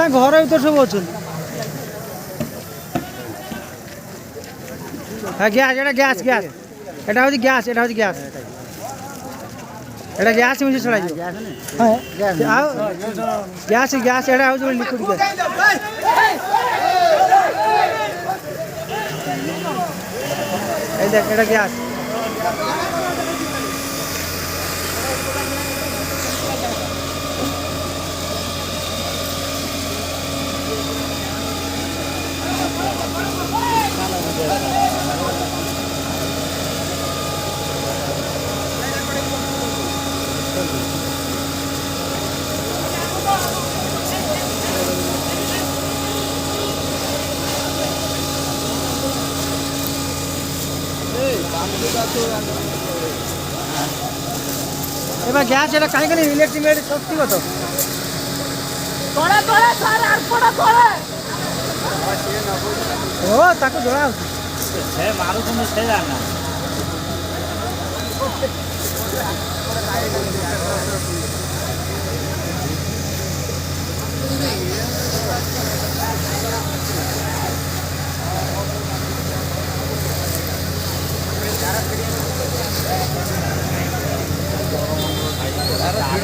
घर भर सब अच्छा हाँ ग्यास एटा ग्यास ग्यास एटा हूँ ग्यास एटा हूँ ग्यास एटा ग्यास मिसे छड़ा ग्यास ग्यास एटा हूँ लिक्विड ग्यास देख एटा ग्यास এবার গ্যাস এটা কাই কাই ইলেকট্রিক মেট সত্যি কথা তোড়া তোড়া স্যার আর পড়া তোড়া ও তাকে জোড়া সে মারু তুমি সে জানা